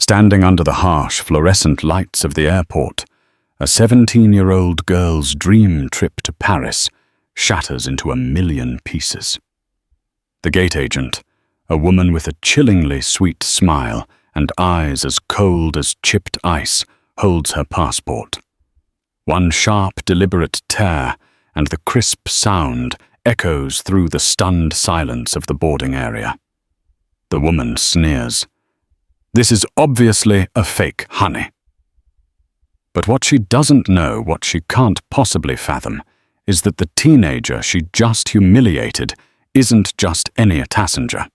Standing under the harsh, fluorescent lights of the airport, a 17-year-old girl's dream trip to Paris shatters into 1,000,000 pieces. The gate agent, a woman with a chillingly sweet smile and eyes as cold as chipped ice, holds her passport. One sharp, deliberate tear, and the crisp sound echoes through the stunned silence of the boarding area. The woman sneers. "This is obviously a fake, honey." But what she doesn't know, what she can't possibly fathom, is that the teenager she just humiliated isn't just any passenger.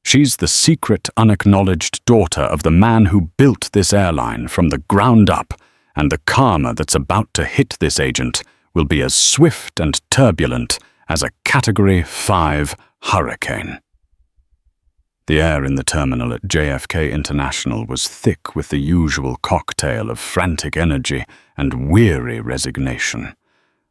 She's the secret, unacknowledged daughter of the man who built this airline from the ground up, and the karma that's about to hit this agent will be as swift and turbulent as a Category 5 hurricane. The air in the terminal at JFK International was thick with the usual cocktail of frantic energy and weary resignation.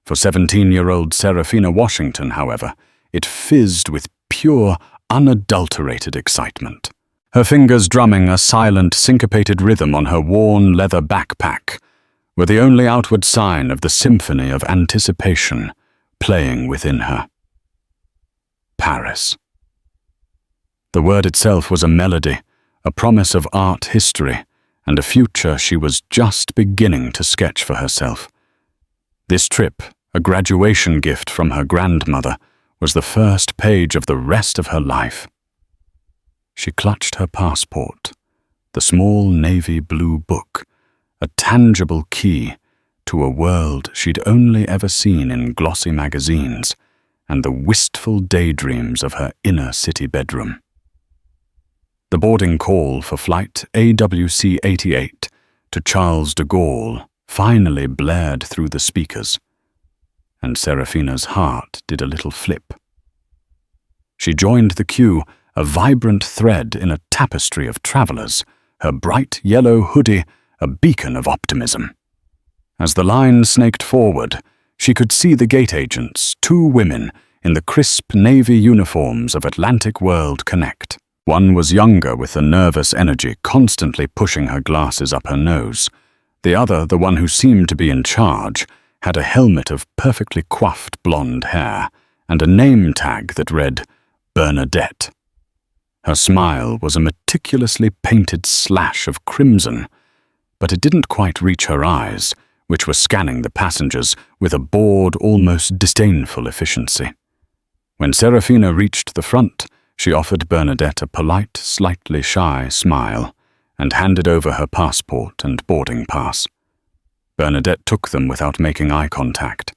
For 17-year-old Seraphina Washington, however, it fizzed with pure, unadulterated excitement. Her fingers drumming a silent, syncopated rhythm on her worn leather backpack were the only outward sign of the symphony of anticipation playing within her. Paris. The word itself was a melody, a promise of art history, and a future she was just beginning to sketch for herself. This trip, a graduation gift from her grandmother, was the first page of the rest of her life. She clutched her passport, the small navy blue book, a tangible key to a world she'd only ever seen in glossy magazines and the wistful daydreams of her inner city bedroom. The boarding call for flight AWC 88 to Charles de Gaulle finally blared through the speakers, and Seraphina's heart did a little flip. She joined the queue, a vibrant thread in a tapestry of travelers, her bright yellow hoodie a beacon of optimism. As the line snaked forward, she could see the gate agents, 2 women in the crisp navy uniforms of Atlantic World Connect. One was younger with a nervous energy constantly pushing her glasses up her nose. The other, the one who seemed to be in charge, had a helmet of perfectly coiffed blonde hair and a name tag that read Bernadette. Her smile was a meticulously painted slash of crimson, but it didn't quite reach her eyes, which were scanning the passengers with a bored, almost disdainful efficiency. When Seraphina reached the front, she offered Bernadette a polite, slightly shy smile and handed over her passport and boarding pass. Bernadette took them without making eye contact,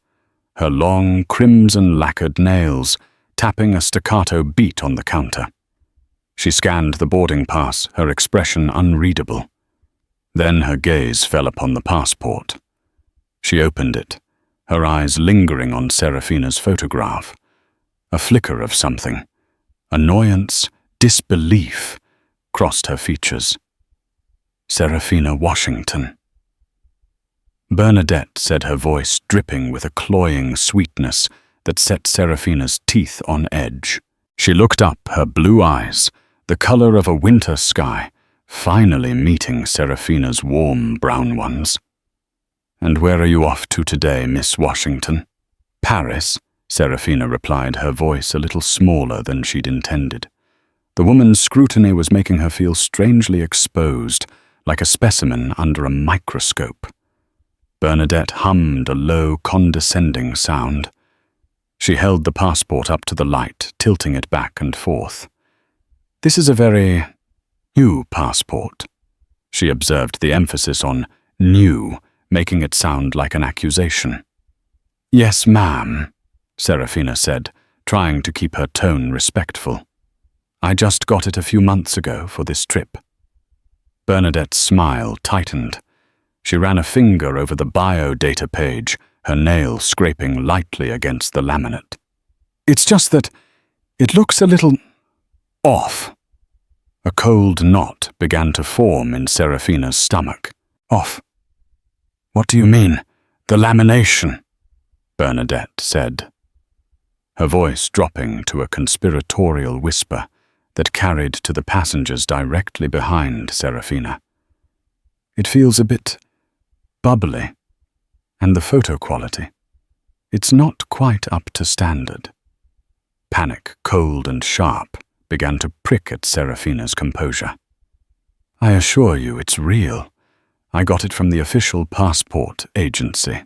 her long, crimson-lacquered nails tapping a staccato beat on the counter. She scanned the boarding pass, her expression unreadable. Then her gaze fell upon the passport. She opened it, her eyes lingering on Seraphina's photograph. A flicker of something, annoyance, disbelief, crossed her features. Seraphina Washington. Bernadette said, her voice dripping with a cloying sweetness that set Seraphina's teeth on edge. She looked up, her blue eyes, the color of a winter sky, finally meeting Seraphina's warm brown ones. "And where are you off to today, Miss Washington?" "Paris," Seraphina replied, her voice a little smaller than she'd intended. The woman's scrutiny was making her feel strangely exposed, like a specimen under a microscope. Bernadette hummed a low, condescending sound. She held the passport up to the light, tilting it back and forth. "This is a very new passport," she observed, the emphasis on new, making it sound like an accusation. "Yes, ma'am," Seraphina said, trying to keep her tone respectful. "I just got it a few months ago for this trip." Bernadette's smile tightened. She ran a finger over the bio-data page, her nail scraping lightly against the laminate. "It's just that it looks a little off." A cold knot began to form in Seraphina's stomach. "Off? What do you mean? The lamination?" Bernadette said, her voice dropping to a conspiratorial whisper that carried to the passengers directly behind Seraphina. It feels a bit bubbly, and the photo quality. It's not quite up to standard. Panic, cold and sharp, began to prick at Seraphina's composure. I assure you it's real. I got it from the official passport agency.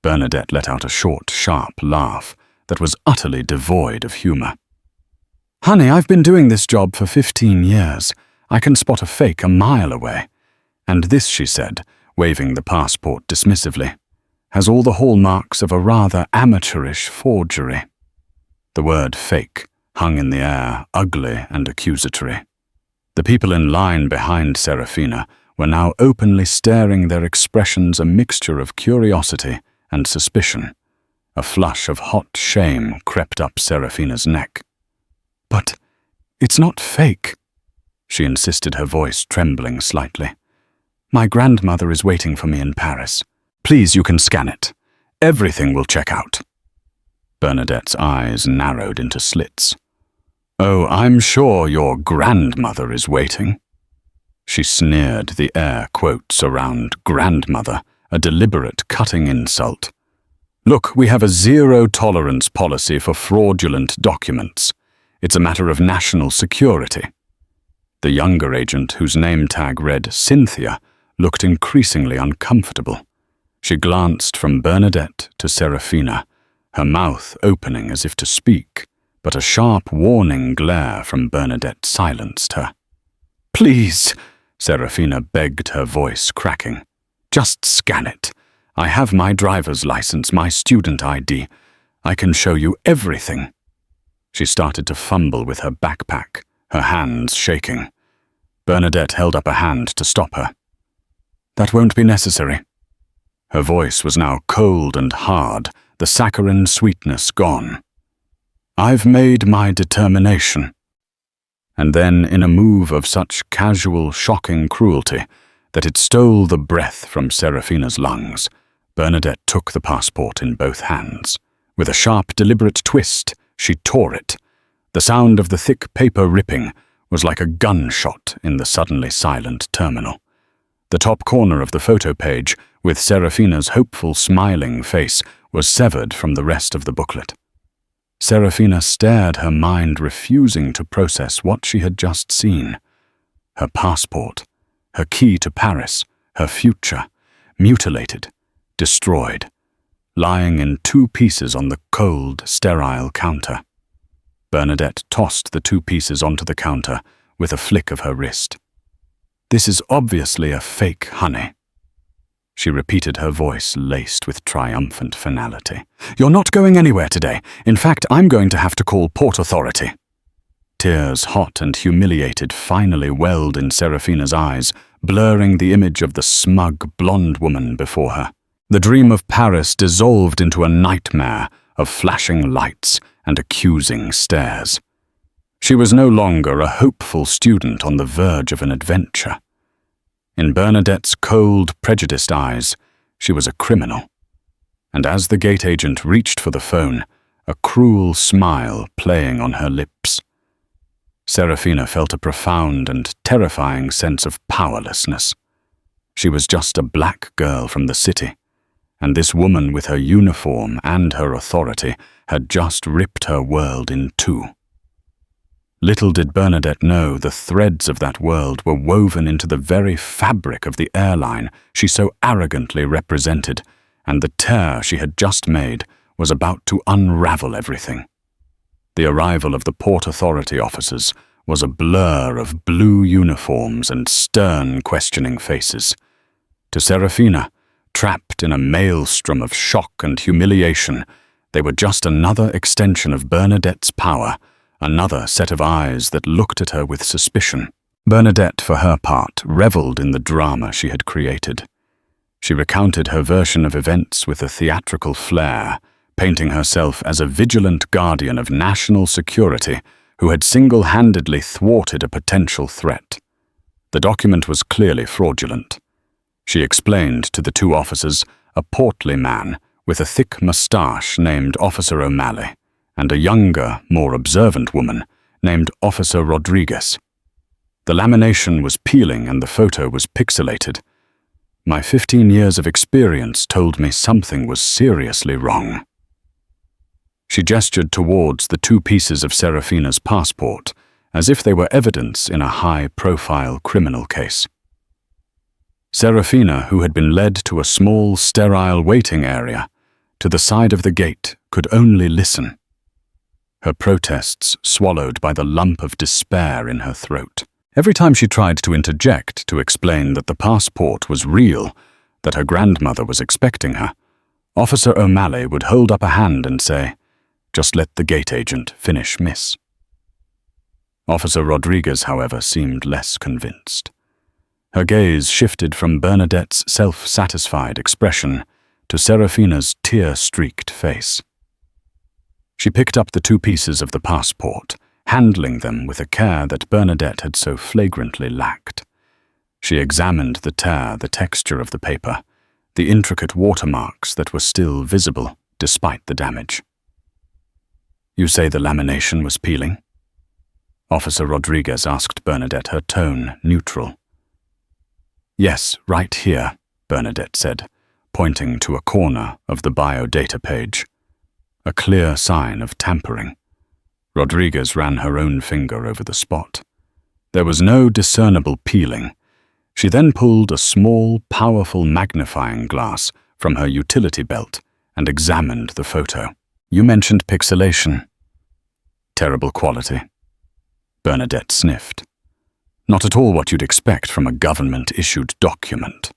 Bernadette let out a short, sharp laugh that was utterly devoid of humor. Honey, I've been doing this job for 15 years. I can spot a fake a mile away. And this, she said, waving the passport dismissively, has all the hallmarks of a rather amateurish forgery. The word fake hung in the air, ugly and accusatory. The people in line behind Seraphina were now openly staring, their expressions a mixture of curiosity and suspicion. A flush of hot shame crept up Seraphina's neck. But it's not fake, she insisted, her voice trembling slightly. My grandmother is waiting for me in Paris. Please, you can scan it. Everything will check out. Bernadette's eyes narrowed into slits. Oh, I'm sure your grandmother is waiting. She sneered, the air quotes around grandmother, a deliberate cutting insult. Look, we have a zero-tolerance policy for fraudulent documents. It's a matter of national security. The younger agent, whose name tag read Cynthia, looked increasingly uncomfortable. She glanced from Bernadette to Seraphina, her mouth opening as if to speak, but a sharp warning glare from Bernadette silenced her. Please, Seraphina begged, her voice cracking. Just scan it. I have my driver's license, my student ID. I can show you everything. She started to fumble with her backpack, her hands shaking. Bernadette held up a hand to stop her. That won't be necessary. Her voice was now cold and hard, the saccharine sweetness gone. I've made my determination. And then, in a move of such casual, shocking cruelty that it stole the breath from Seraphina's lungs, Bernadette took the passport in both hands. With a sharp, deliberate twist, she tore it. The sound of the thick paper ripping was like a gunshot in the suddenly silent terminal. The top corner of the photo page, with Seraphina's hopeful, smiling face, was severed from the rest of the booklet. Seraphina stared, her mind refusing to process what she had just seen. Her passport, her key to Paris, her future, mutilated, destroyed, lying in 2 pieces on the cold, sterile counter. Bernadette tossed the 2 pieces onto the counter with a flick of her wrist. This is obviously a fake, honey. She repeated, her voice laced with triumphant finality. You're not going anywhere today. In fact, I'm going to have to call Port Authority. Tears, hot and humiliated, finally welled in Seraphina's eyes, blurring the image of the smug, blonde woman before her. The dream of Paris dissolved into a nightmare of flashing lights and accusing stares. She was no longer a hopeful student on the verge of an adventure. In Bernadette's cold, prejudiced eyes, she was a criminal. And as the gate agent reached for the phone, a cruel smile playing on her lips, Seraphina felt a profound and terrifying sense of powerlessness. She was just a black girl from the city, and this woman with her uniform and her authority had just ripped her world in 2. Little did Bernadette know the threads of that world were woven into the very fabric of the airline she so arrogantly represented, and the tear she had just made was about to unravel everything. The arrival of the Port Authority officers was a blur of blue uniforms and stern, questioning faces. To Seraphina, trapped in a maelstrom of shock and humiliation, they were just another extension of Bernadette's power, another set of eyes that looked at her with suspicion. Bernadette, for her part, reveled in the drama she had created. She recounted her version of events with a theatrical flair, painting herself as a vigilant guardian of national security who had single-handedly thwarted a potential threat. The document was clearly fraudulent. She explained to the 2 officers, a portly man with a thick moustache named Officer O'Malley, and a younger, more observant woman named Officer Rodriguez. The lamination was peeling and the photo was pixelated, My 15 years of experience told me something was seriously wrong. She gestured towards the 2 pieces of Seraphina's passport, as if they were evidence in a high-profile criminal case. Seraphina, who had been led to a small, sterile waiting area, to the side of the gate, could only listen. Her protests swallowed by the lump of despair in her throat. Every time she tried to interject to explain that the passport was real, that her grandmother was expecting her, Officer O'Malley would hold up a hand and say, "Just let the gate agent finish, miss." Officer Rodriguez, however, seemed less convinced. Her gaze shifted from Bernadette's self-satisfied expression to Seraphina's tear-streaked face. She picked up the 2 pieces of the passport, handling them with a care that Bernadette had so flagrantly lacked. She examined the tear, the texture of the paper, the intricate watermarks that were still visible despite the damage. "You say the lamination was peeling?" Officer Rodriguez asked Bernadette, her tone neutral. "Yes, right here," Bernadette said, pointing to a corner of the biodata page. A clear sign of tampering. Rodriguez ran her own finger over the spot. There was no discernible peeling. She then pulled a small, powerful magnifying glass from her utility belt and examined the photo. "You mentioned pixelation." "Terrible quality." Bernadette sniffed. "Not at all what you'd expect from a government-issued document."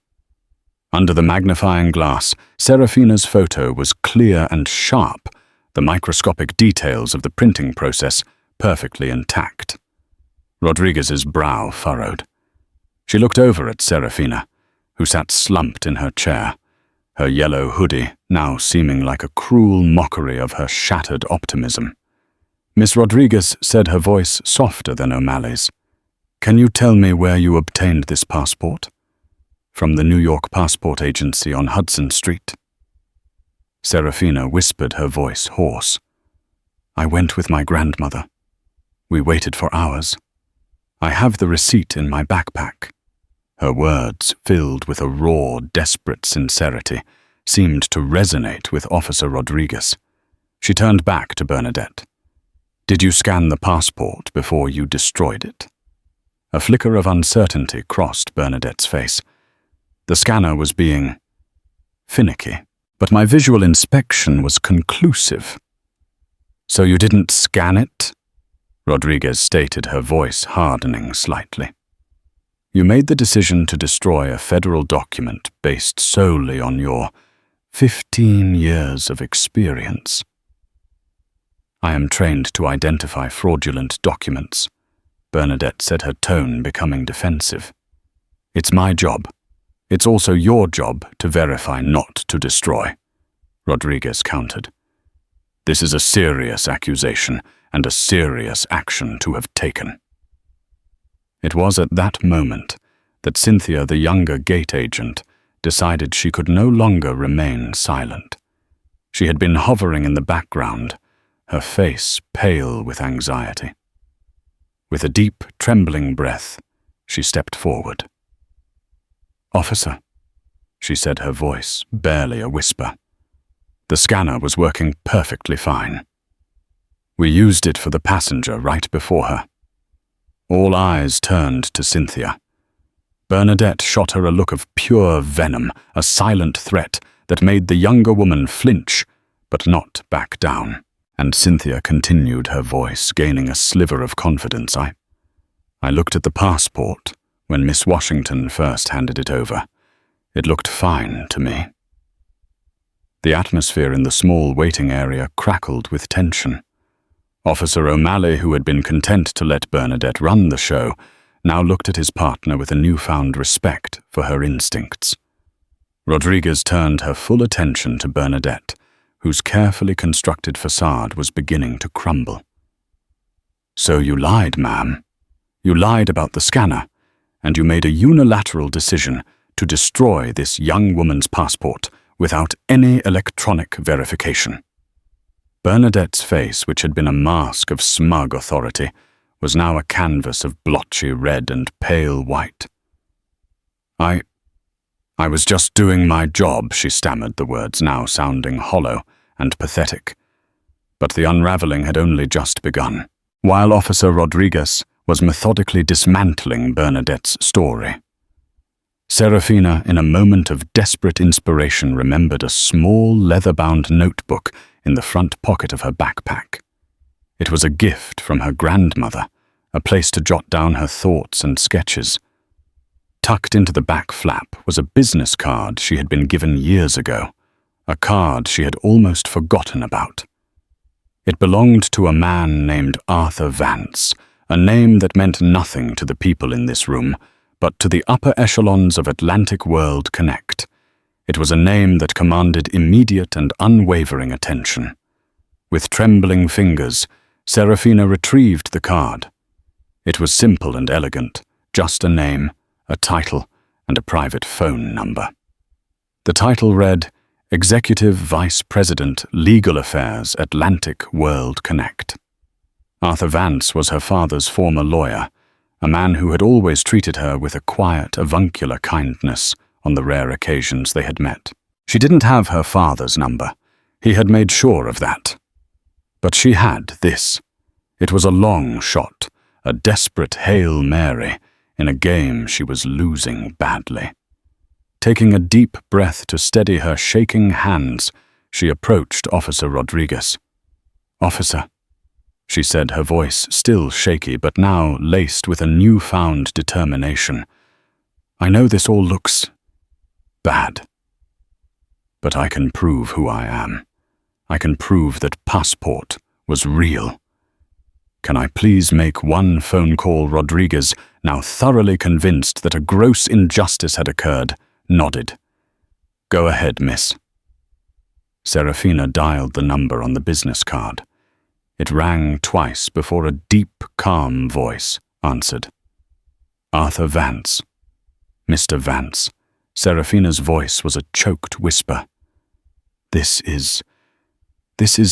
Under the magnifying glass, Seraphina's photo was clear and sharp, the microscopic details of the printing process perfectly intact. Rodriguez's brow furrowed. She looked over at Seraphina, who sat slumped in her chair, her yellow hoodie now seeming like a cruel mockery of her shattered optimism. Miss Rodriguez said, her voice softer than O'Malley's, "Can you tell me where you obtained this passport?" "From the New York Passport Agency on Hudson Street." Seraphina whispered, her voice hoarse. "I went with my grandmother. We waited for hours. I have the receipt in my backpack." Her words, filled with a raw, desperate sincerity, seemed to resonate with Officer Rodriguez. She turned back to Bernadette. "Did you scan the passport before you destroyed it?" A flicker of uncertainty crossed Bernadette's face. The scanner was being finicky, but my visual inspection was conclusive. "So you didn't scan it?" Rodriguez stated, her voice hardening slightly. "You made the decision to destroy a federal document based solely on your 15 years of experience." "I am trained to identify fraudulent documents," Bernadette said, her tone becoming defensive. "It's my job. It's also your job to verify, not to destroy," Rodriguez countered. "This is a serious accusation and a serious action to have taken." It was at that moment that Cynthia, the younger gate agent, decided she could no longer remain silent. She had been hovering in the background, her face pale with anxiety. With a deep, trembling breath, she stepped forward. "Officer," she said, her voice barely a whisper. The scanner was working perfectly fine. "We used it for the passenger right before her." All eyes turned to Cynthia. Bernadette shot her a look of pure venom, a silent threat that made the younger woman flinch, but not back down. And Cynthia continued, her voice gaining a sliver of confidence. I looked at the passport when Miss Washington first handed it over. It looked fine to me." The atmosphere in the small waiting area crackled with tension. Officer O'Malley, who had been content to let Bernadette run the show, now looked at his partner with a newfound respect for her instincts. Rodriguez turned her full attention to Bernadette, whose carefully constructed facade was beginning to crumble. "So you lied, ma'am. You lied about the scanner, and you made a unilateral decision to destroy this young woman's passport without any electronic verification." Bernadette's face, which had been a mask of smug authority, was now a canvas of blotchy red and pale white. "I was just doing my job," she stammered, the words now sounding hollow and pathetic. But the unraveling had only just begun. While Officer Rodriguez was methodically dismantling Bernadette's story, Seraphina, in a moment of desperate inspiration, remembered a small leather-bound notebook in the front pocket of her backpack. It was a gift from her grandmother, a place to jot down her thoughts and sketches. Tucked into the back flap was a business card she had been given years ago, a card she had almost forgotten about. It belonged to a man named Arthur Vance, a name that meant nothing to the people in this room, but to the upper echelons of Atlantic World Connect. It was a name that commanded immediate and unwavering attention. With trembling fingers, Seraphina retrieved the card. It was simple and elegant, just a name, a title, and a private phone number. The title read, Executive Vice President, Legal Affairs, Atlantic World Connect. Arthur Vance was her father's former lawyer, a man who had always treated her with a quiet, avuncular kindness on the rare occasions they had met. She didn't have her father's number. He had made sure of that. But she had this. It was a long shot, a desperate Hail Mary in a game she was losing badly. Taking a deep breath to steady her shaking hands, she approached Officer Rodriguez. "Officer," she said, her voice still shaky but now laced with a newfound determination. "I know this all looks bad, but I can prove who I am. I can prove that Passport was real. Can I please make one phone call?" Rodriguez, now thoroughly convinced that a gross injustice had occurred, nodded. "Go ahead, miss." Seraphina dialed the number on the business card. It rang twice before a deep, calm voice answered. "Arthur Vance." "Mr. Vance." Seraphina's voice was a choked whisper. This is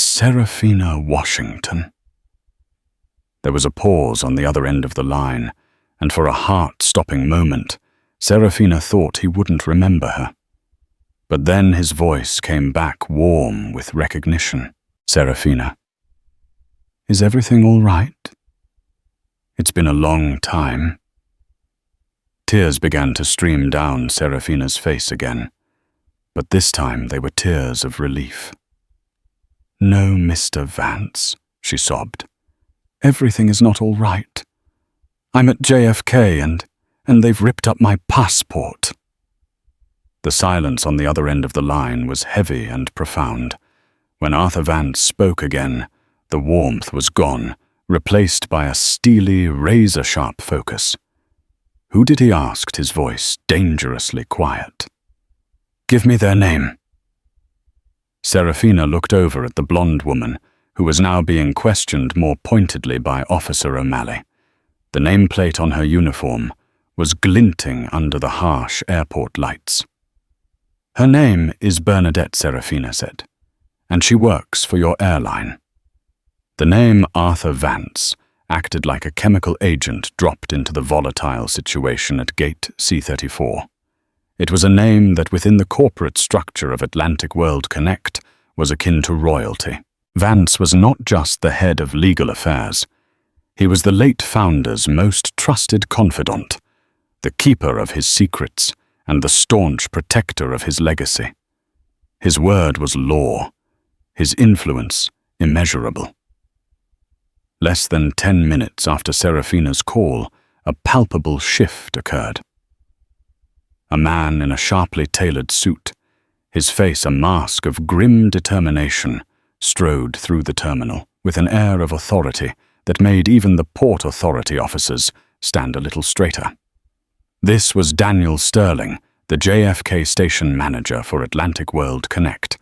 Seraphina Washington." There was a pause on the other end of the line, and for a heart-stopping moment, Seraphina thought he wouldn't remember her. But then his voice came back warm with recognition. "Seraphina, is everything all right? It's been a long time." Tears began to stream down Seraphina's face again, but this time they were tears of relief. "No, Mr. Vance," she sobbed. "Everything is not all right. I'm at JFK and they've ripped up my passport." The silence on the other end of the line was heavy and profound. When Arthur Vance spoke again, the warmth was gone, replaced by a steely, razor-sharp focus. "Who did he ask?" his voice dangerously quiet. "Give me their name." Seraphina looked over at the blonde woman, who was now being questioned more pointedly by Officer O'Malley. The nameplate on her uniform was glinting under the harsh airport lights. "Her name is Bernadette," Seraphina said, "and she works for your airline." The name Arthur Vance acted like a chemical agent dropped into the volatile situation at Gate C-34. It was a name that within the corporate structure of Atlantic World Connect was akin to royalty. Vance was not just the head of legal affairs. He was the late founder's most trusted confidant, the keeper of his secrets, and the staunch protector of his legacy. His word was law, his influence immeasurable. Less than 10 minutes after Seraphina's call, a palpable shift occurred. A man in a sharply tailored suit, his face a mask of grim determination, strode through the terminal with an air of authority that made even the Port Authority officers stand a little straighter. This was Daniel Sterling, the JFK station manager for Atlantic World Connect,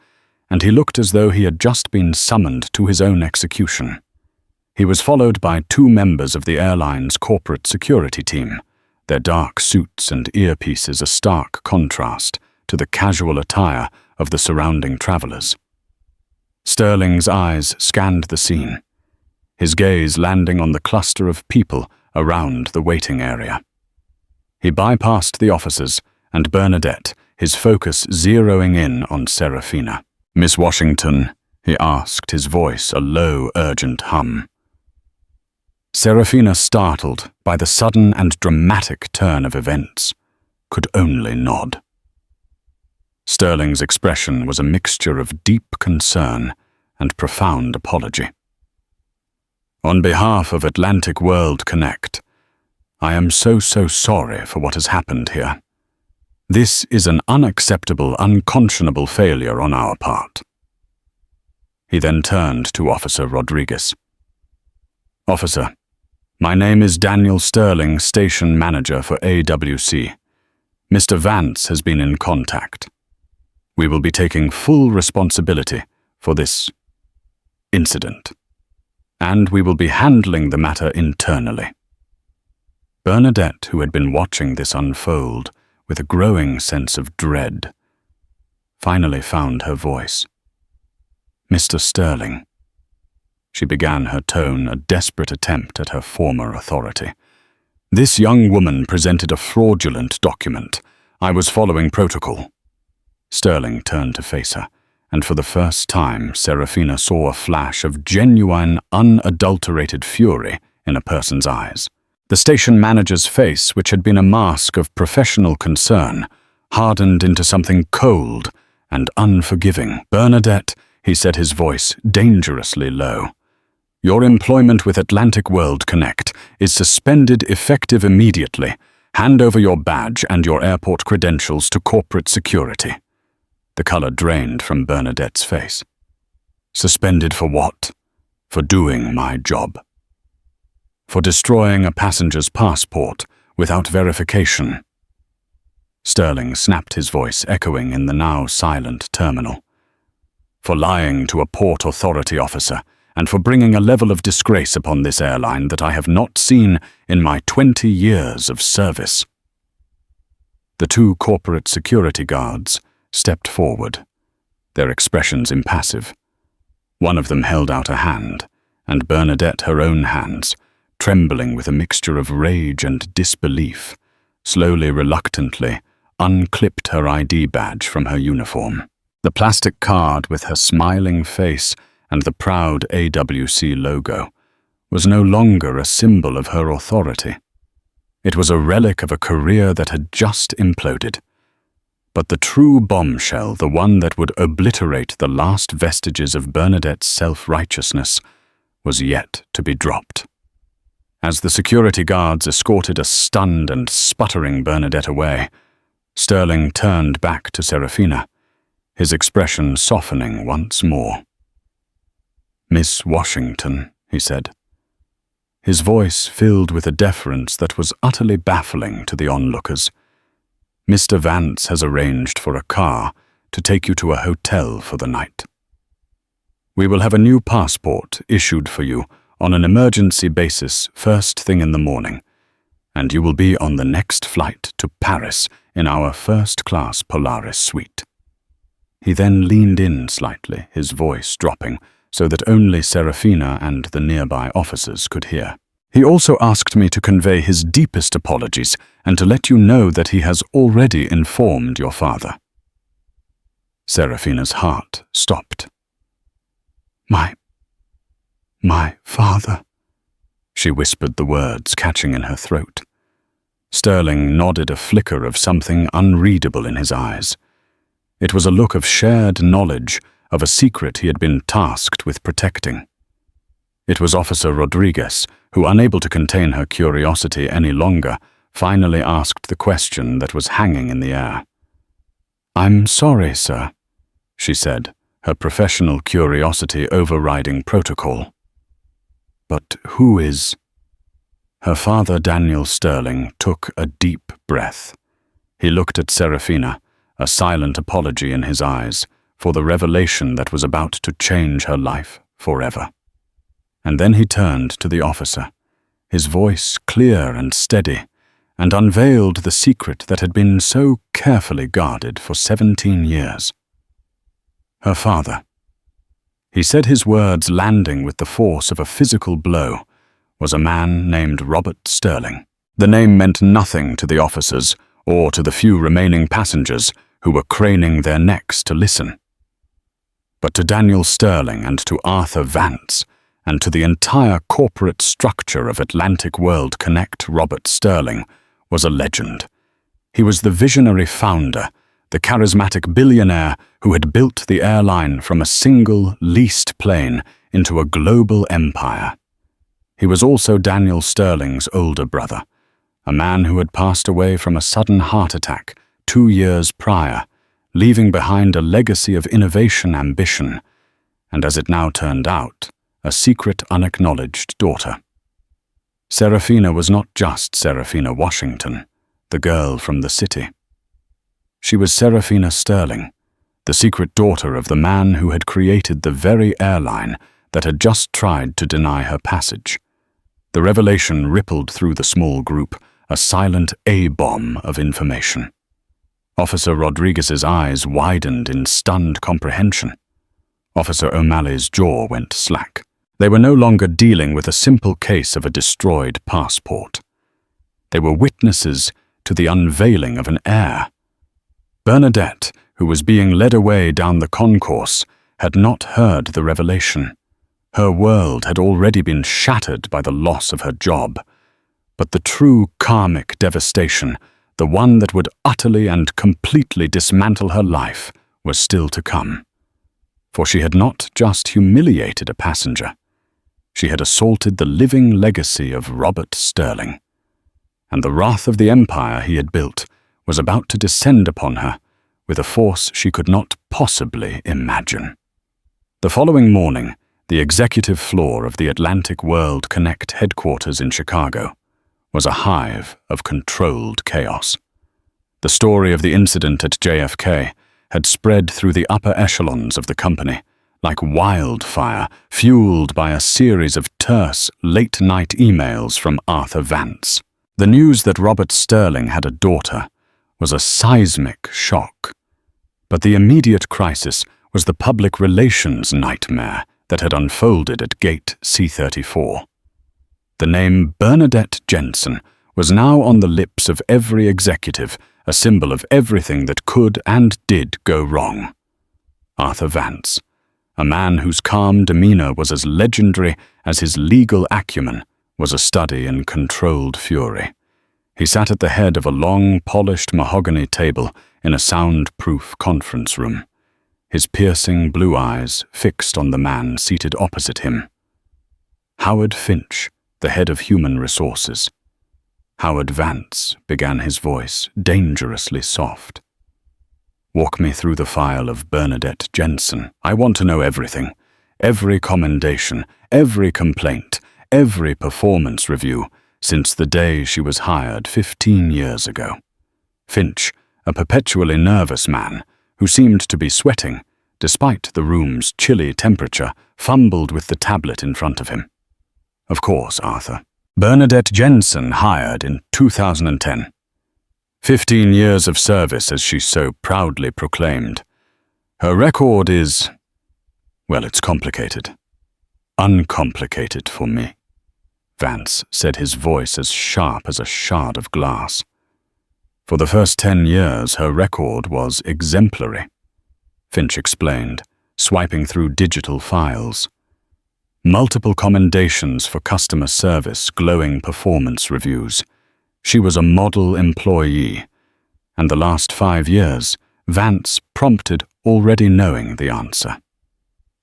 and he looked as though he had just been summoned to his own execution. He was followed by 2 members of the airline's corporate security team, their dark suits and earpieces a stark contrast to the casual attire of the surrounding travelers. Sterling's eyes scanned the scene, his gaze landing on the cluster of people around the waiting area. He bypassed the officers and Bernadette, his focus zeroing in on Seraphina. "Miss Washington," he asked, his voice a low, urgent hum. Seraphina, startled by the sudden and dramatic turn of events, could only nod. Sterling's expression was a mixture of deep concern and profound apology. "On behalf of Atlantic World Connect, I am so sorry for what has happened here. This is an unacceptable, unconscionable failure on our part." He then turned to Officer Rodriguez. "Officer, my name is Daniel Sterling, Station Manager for AWC. Mr. Vance has been in contact. We will be taking full responsibility for this incident, and we will be handling the matter internally." Bernadette, who had been watching this unfold with a growing sense of dread, finally found her voice. "Mr. Sterling." She began, her tone a desperate attempt at her former authority. "This young woman presented a fraudulent document. I was following protocol." Sterling turned to face her, and for the first time Seraphina saw a flash of genuine, unadulterated fury in a person's eyes. The station manager's face, which had been a mask of professional concern, hardened into something cold and unforgiving. "Bernadette," he said, his voice dangerously low, "your employment with Atlantic World Connect is suspended effective immediately. Hand over your badge and your airport credentials to corporate security." The color drained from Bernadette's face. "Suspended for what?" "For doing my job. For destroying a passenger's passport without verification." Sterling snapped, his voice echoing in the now silent terminal. "For lying to a port authority officer, and for bringing a level of disgrace upon this airline that I have not seen in my 20 years of service." The two corporate security guards stepped forward, their expressions impassive. One of them held out a hand, and Bernadette her own hands, trembling with a mixture of rage and disbelief, slowly, reluctantly, unclipped her ID badge from her uniform. The plastic card with her smiling face and the proud AWC logo was no longer a symbol of her authority. It was a relic of a career that had just imploded. But the true bombshell, the one that would obliterate the last vestiges of Bernadette's self-righteousness, was yet to be dropped. As the security guards escorted a stunned and sputtering Bernadette away, Sterling turned back to Seraphina, his expression softening once more. "Miss Washington," he said, his voice filled with a deference that was utterly baffling to the onlookers. "Mr. Vance has arranged for a car to take you to a hotel for the night. We will have a new passport issued for you on an emergency basis first thing in the morning, and you will be on the next flight to Paris in our first-class Polaris suite." He then leaned in slightly, his voice dropping, so that only Seraphina and the nearby officers could hear. "He also asked me to convey his deepest apologies and to let you know that he has already informed your father." Seraphina's heart stopped. My father," she whispered the words, catching in her throat. Sterling nodded, a flicker of something unreadable in his eyes. It was a look of shared knowledge of a secret he had been tasked with protecting. It was Officer Rodriguez who, unable to contain her curiosity any longer, finally asked the question that was hanging in the air. "I'm sorry, sir," she said, her professional curiosity overriding protocol. "But who is—" Her father, Daniel Sterling, took a deep breath. He looked at Seraphina, a silent apology in his eyes for the revelation that was about to change her life forever. And then he turned to the officer, his voice clear and steady, and unveiled the secret that had been so carefully guarded for 17 years. Her father, he said, his words landing with the force of a physical blow, was a man named Robert Sterling. The name meant nothing to the officers or to the few remaining passengers who were craning their necks to listen. But to Daniel Sterling and to Arthur Vance, and to the entire corporate structure of Atlantic World Connect, Robert Sterling was a legend. He was the visionary founder, the charismatic billionaire who had built the airline from a single, leased plane into a global empire. He was also Daniel Sterling's older brother, a man who had passed away from a sudden heart attack 2 years prior, leaving behind a legacy of innovation ambition, and as it now turned out, a secret unacknowledged daughter. Seraphina was not just Seraphina Washington, the girl from the city. She was Seraphina Sterling, the secret daughter of the man who had created the very airline that had just tried to deny her passage. The revelation rippled through the small group, a silent A-bomb of information. Officer Rodriguez's eyes widened in stunned comprehension. Officer O'Malley's jaw went slack. They were no longer dealing with a simple case of a destroyed passport. They were witnesses to the unveiling of an heir. Bernadette, who was being led away down the concourse, had not heard the revelation. Her world had already been shattered by the loss of her job. But the true karmic devastation, the one that would utterly and completely dismantle her life, was still to come. For she had not just humiliated a passenger. She had assaulted the living legacy of Robert Sterling. And the wrath of the empire he had built was about to descend upon her with a force she could not possibly imagine. The following morning, the executive floor of the Atlantic World Connect headquarters in Chicago was a hive of controlled chaos. The story of the incident at JFK had spread through the upper echelons of the company, like wildfire, fueled by a series of terse, late-night emails from Arthur Vance. The news that Robert Sterling had a daughter was a seismic shock. But the immediate crisis was the public relations nightmare that had unfolded at Gate C-34. The name Bernadette Jensen was now on the lips of every executive, a symbol of everything that could and did go wrong. Arthur Vance, a man whose calm demeanor was as legendary as his legal acumen, was a study in controlled fury. He sat at the head of a long, polished mahogany table in a soundproof conference room, his piercing blue eyes fixed on the man seated opposite him. Howard Finch, the head of human resources. Howard Vance, began his voice, dangerously soft. Walk me through the file of Bernadette Jensen. I want to know everything. Every commendation, every complaint, every performance review, since the day she was hired 15 years ago. Finch, a perpetually nervous man, who seemed to be sweating, despite the room's chilly temperature, fumbled with the tablet in front of him. Of course, Arthur. Bernadette Jensen hired in 2010. 15 years of service, as she so proudly proclaimed. Her record is, well, it's complicated. Uncomplicated for me. Vance said, his voice as sharp as a shard of glass. For the first 10 years, her record was exemplary, Finch explained, swiping through digital files. Multiple commendations for customer service, glowing performance reviews. She was a model employee, and the last 5 years, Vance prompted already knowing the answer.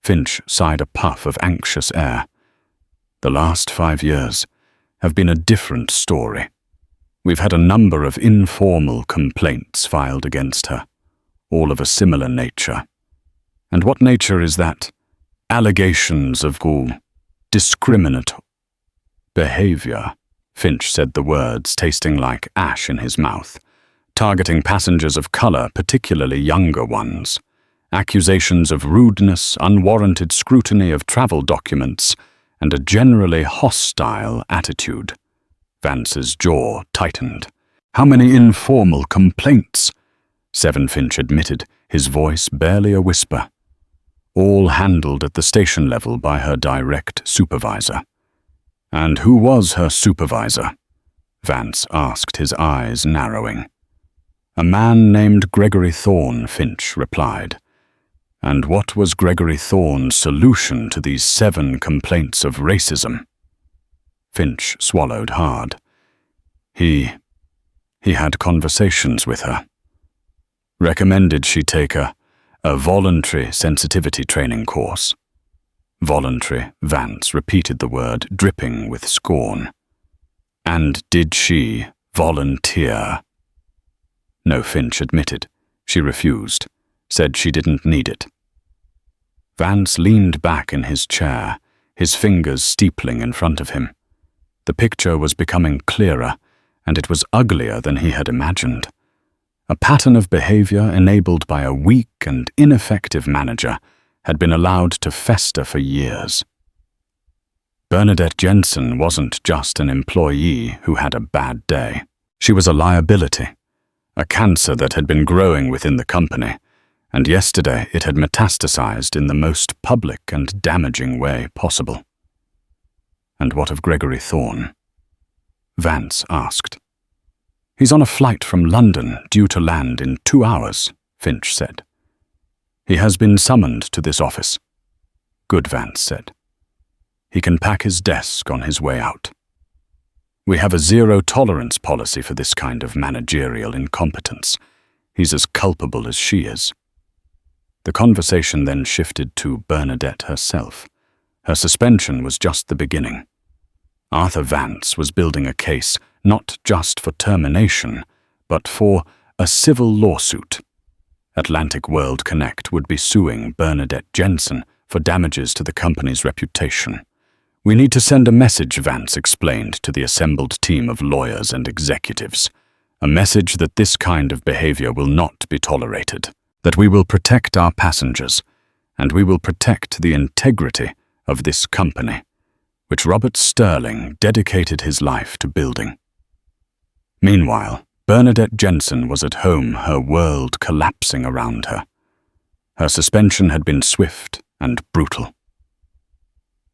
Finch sighed a puff of anxious air. The last 5 years have been a different story. We've had a number of informal complaints filed against her, all of a similar nature. And what nature is that? Allegations of discriminatory behavior. Finch said the words, tasting like ash in his mouth, targeting passengers of color, particularly younger ones. Accusations of rudeness, unwarranted scrutiny of travel documents, and a generally hostile attitude. Vance's jaw tightened. How many informal complaints? Seven Finch admitted, his voice barely a whisper. All handled at the station level by her direct supervisor. And who was her supervisor? Vance asked, his eyes narrowing. "A man named Gregory Thorne," Finch replied. And what was Gregory Thorne's solution to these 7 complaints of racism? Finch swallowed hard. He had conversations with her. Recommended she take a voluntary sensitivity training course. Voluntary, Vance repeated the word, dripping with scorn. And did she volunteer? No, Finch admitted. She refused, said she didn't need it. Vance leaned back in his chair, his fingers steepling in front of him. The picture was becoming clearer, and it was uglier than he had imagined. A pattern of behavior enabled by a weak and ineffective manager had been allowed to fester for years. Bernadette Jensen wasn't just an employee who had a bad day. She was a liability, a cancer that had been growing within the company, and yesterday it had metastasized in the most public and damaging way possible. And what of Gregory Thorne? Vance asked. "He's on a flight from London due to land in 2 hours," Finch said. "He has been summoned to this office." "Good," Vance said. "He can pack his desk on his way out. We have a zero-tolerance policy for this kind of managerial incompetence. He's as culpable as she is." The conversation then shifted to Bernadette herself. Her suspension was just the beginning. Arthur Vance was building a case not just for termination, but for a civil lawsuit. Atlantic World Connect would be suing Bernadette Jensen for damages to the company's reputation. "We need to send a message," Vance explained to the assembled team of lawyers and executives. "A message that this kind of behavior will not be tolerated, that we will protect our passengers, and we will protect the integrity of this company, which Robert Sterling dedicated his life to building." Meanwhile, Bernadette Jensen was at home, her world collapsing around her. Her suspension had been swift and brutal.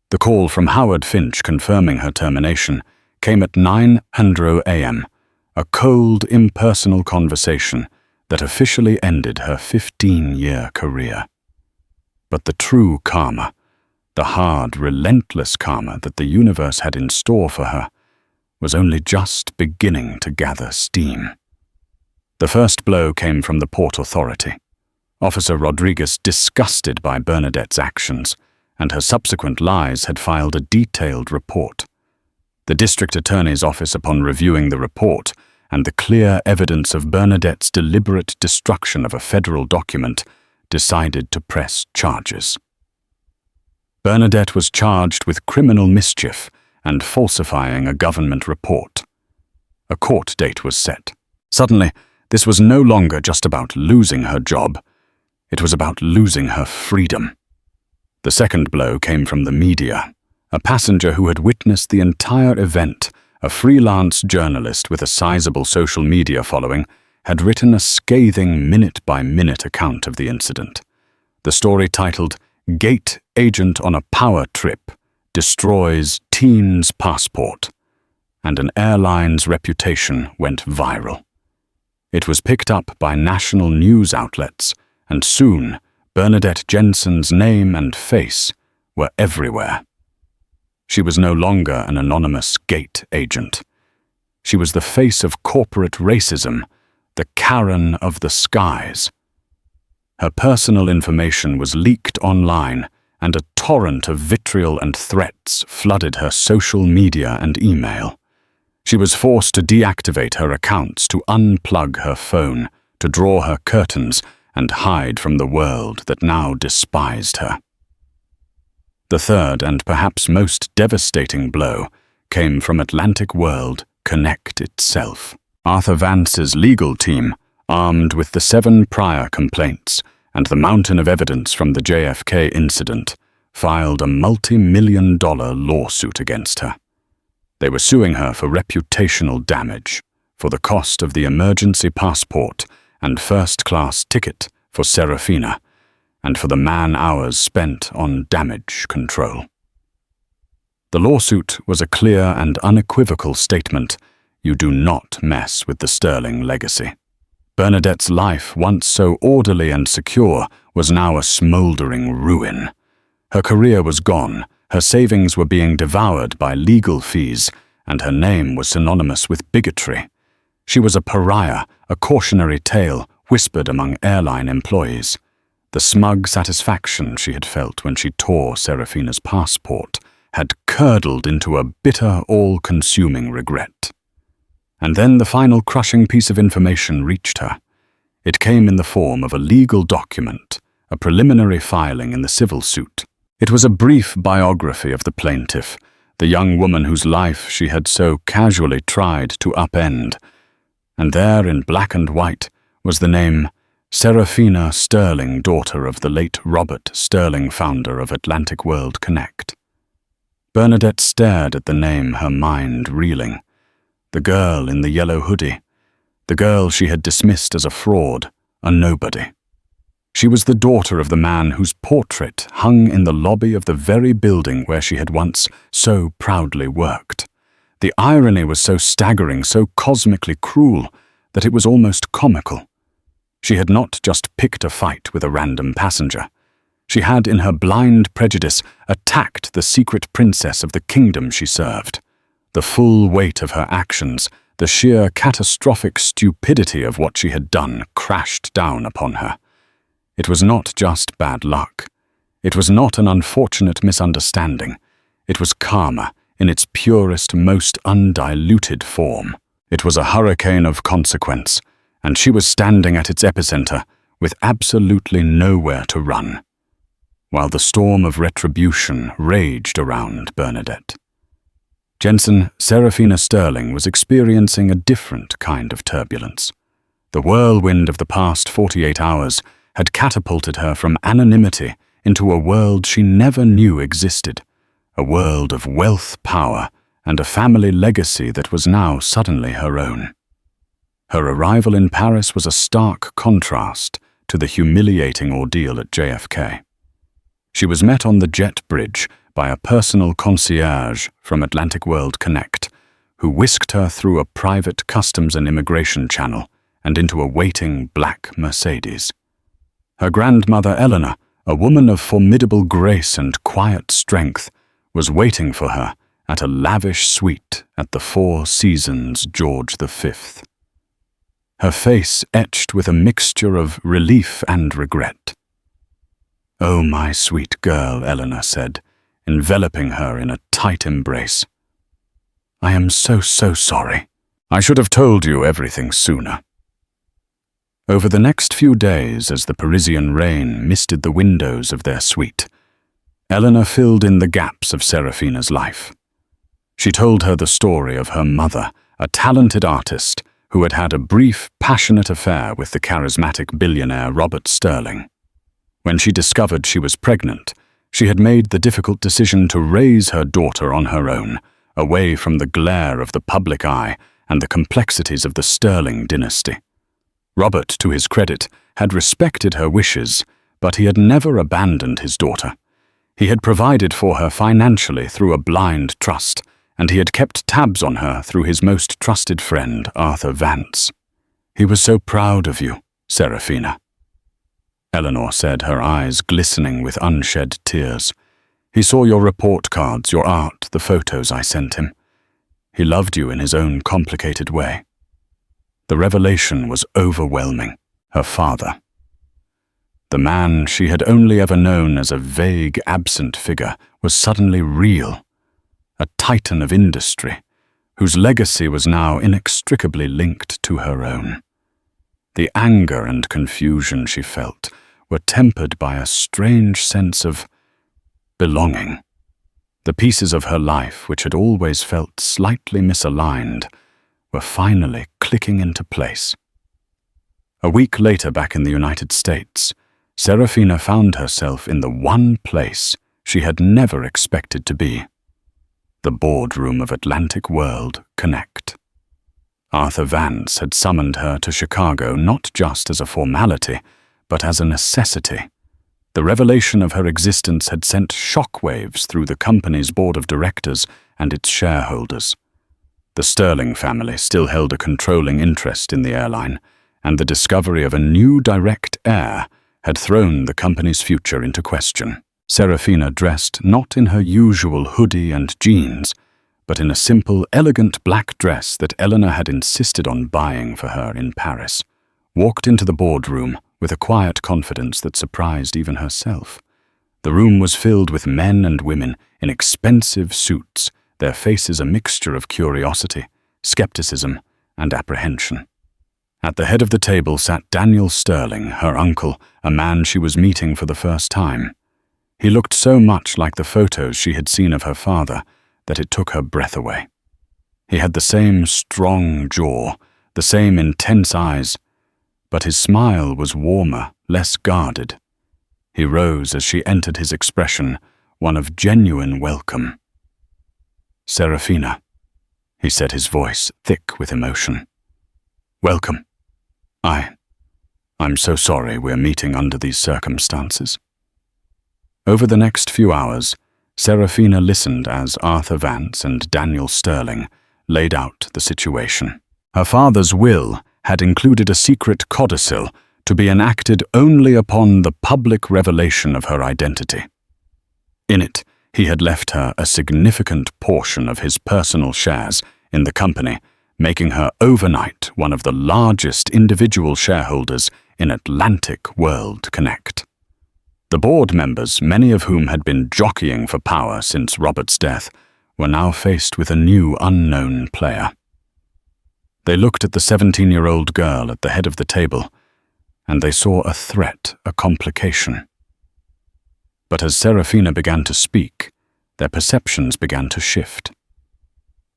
The call from Howard Finch confirming her termination came at 9:00 a.m., a cold, impersonal conversation that officially ended her 15-year career. But the true karma, the hard, relentless karma that the universe had in store for her, was only just beginning to gather steam. The first blow came from the Port Authority. Officer Rodriguez, disgusted by Bernadette's actions and her subsequent lies, had filed a detailed report. The district attorney's office, upon reviewing the report and the clear evidence of Bernadette's deliberate destruction of a federal document, decided to press charges. Bernadette was charged with criminal mischief and falsifying a government report. A court date was set. Suddenly, this was no longer just about losing her job. It was about losing her freedom. The second blow came from the media. A passenger who had witnessed the entire event, a freelance journalist with a sizable social media following, had written a scathing minute-by-minute account of the incident. The story, titled "Gate Agent on a Power Trip Destroys Teen's Passport," and an airline's reputation went viral. It was picked up by national news outlets, and soon Bernadette Jensen's name and face were everywhere. She was no longer an anonymous gate agent. She was the face of corporate racism, the Karen of the skies. Her personal information was leaked online, and a torrent of vitriol and threats flooded her social media and email. She was forced to deactivate her accounts, to unplug her phone, to draw her curtains and hide from the world that now despised her. The third and perhaps most devastating blow came from Atlantic World Connect itself. Arthur Vance's legal team, armed with the 7 prior complaints and the mountain of evidence from the JFK incident, filed a multi-million-dollar lawsuit against her. They were suing her for reputational damage, for the cost of the emergency passport and first-class ticket for Seraphina, and for the man-hours spent on damage control. The lawsuit was a clear and unequivocal statement: you do not mess with the Sterling legacy. Bernadette's life, once so orderly and secure, was now a smouldering ruin. Her career was gone, her savings were being devoured by legal fees, and her name was synonymous with bigotry. She was a pariah, a cautionary tale whispered among airline employees. The smug satisfaction she had felt when she tore Seraphina's passport had curdled into a bitter, all-consuming regret. And then the final crushing piece of information reached her. It came in the form of a legal document, a preliminary filing in the civil suit. It was a brief biography of the plaintiff, the young woman whose life she had so casually tried to upend. And there, in black and white, was the name Seraphina Sterling, daughter of the late Robert Sterling, founder of Atlantic World Connect. Bernadette stared at the name, her mind reeling. The girl in the yellow hoodie. The girl she had dismissed as a fraud, a nobody. She was the daughter of the man whose portrait hung in the lobby of the very building where she had once so proudly worked. The irony was so staggering, so cosmically cruel, that it was almost comical. She had not just picked a fight with a random passenger. She had, in her blind prejudice, attacked the secret princess of the kingdom she served. The full weight of her actions, the sheer catastrophic stupidity of what she had done, crashed down upon her. It was not just bad luck. It was not an unfortunate misunderstanding. It was karma in its purest, most undiluted form. It was a hurricane of consequence, and she was standing at its epicenter with absolutely nowhere to run, while the storm of retribution raged around Bernadette. Jensen, Seraphina Sterling was experiencing a different kind of turbulence. The whirlwind of the past 48 hours had catapulted her from anonymity into a world she never knew existed, a world of wealth, power, and a family legacy that was now suddenly her own. Her arrival in Paris was a stark contrast to the humiliating ordeal at JFK. She was met on the jet bridge by a personal concierge from Atlantic World Connect, who whisked her through a private customs and immigration channel and into a waiting black Mercedes. Her grandmother Eleanor, a woman of formidable grace and quiet strength, was waiting for her at a lavish suite at the Four Seasons George V. Her face etched with a mixture of relief and regret. "Oh, my sweet girl," Eleanor said, enveloping her in a tight embrace. "I am so sorry. I should have told you everything sooner." Over the next few days, as the Parisian rain misted the windows of their suite, Eleanor filled in the gaps of Seraphina's life. She told her the story of her mother, a talented artist who had had a brief, passionate affair with the charismatic billionaire Robert Sterling. When she discovered she was pregnant, she had made the difficult decision to raise her daughter on her own, away from the glare of the public eye and the complexities of the Sterling dynasty. Robert, to his credit, had respected her wishes, but he had never abandoned his daughter. He had provided for her financially through a blind trust, and he had kept tabs on her through his most trusted friend, Arthur Vance. "He was so proud of you, Seraphina," Eleanor said, her eyes glistening with unshed tears. "He saw your report cards, your art, the photos I sent him. He loved you in his own complicated way." The revelation was overwhelming. Her father. The man she had only ever known as a vague, absent figure was suddenly real, a titan of industry, whose legacy was now inextricably linked to her own. The anger and confusion she felt were tempered by a strange sense of belonging. The pieces of her life, which had always felt slightly misaligned, were finally clicking into place. A week later, back in the United States, Seraphina found herself in the one place she had never expected to be: the boardroom of Atlantic World Connect. Arthur Vance had summoned her to Chicago not just as a formality, but as a necessity. The revelation of her existence had sent shockwaves through the company's board of directors and its shareholders. The Sterling family still held a controlling interest in the airline, and the discovery of a new direct heir had thrown the company's future into question. Seraphina dressed not in her usual hoodie and jeans, but in a simple, elegant black dress that Eleanor had insisted on buying for her in Paris, walked into the boardroom with a quiet confidence that surprised even herself. The room was filled with men and women in expensive suits, their faces a mixture of curiosity, skepticism, and apprehension. At the head of the table sat Daniel Sterling, her uncle, a man she was meeting for the first time. He looked so much like the photos she had seen of her father that it took her breath away. He had the same strong jaw, the same intense eyes, but his smile was warmer, less guarded. He rose as she entered, his expression one of genuine welcome. "Seraphina," he said, his voice thick with emotion. "Welcome. I'm so sorry we're meeting under these circumstances." Over the next few hours, Seraphina listened as Arthur Vance and Daniel Sterling laid out the situation. Her father's will had included a secret codicil to be enacted only upon the public revelation of her identity. In it, he had left her a significant portion of his personal shares in the company, making her overnight one of the largest individual shareholders in Atlantic World Connect. The board members, many of whom had been jockeying for power since Robert's death, were now faced with a new unknown player. They looked at the 17-year-old girl at the head of the table, and they saw a threat, a complication. But as Seraphina began to speak, their perceptions began to shift.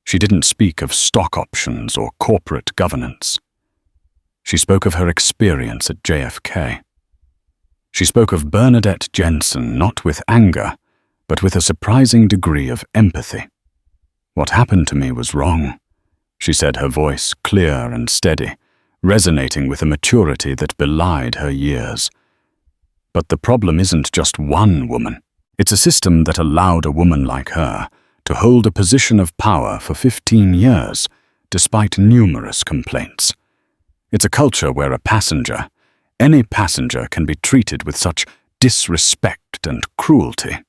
She didn't speak of stock options or corporate governance. She spoke of her experience at JFK. She spoke of Bernadette Jensen not with anger, but with a surprising degree of empathy. "What happened to me was wrong," she said, her voice clear and steady, resonating with a maturity that belied her years. "But the problem isn't just one woman. It's a system that allowed a woman like her to hold a position of power for 15 years, despite numerous complaints. It's a culture where any passenger can be treated with such disrespect and cruelty."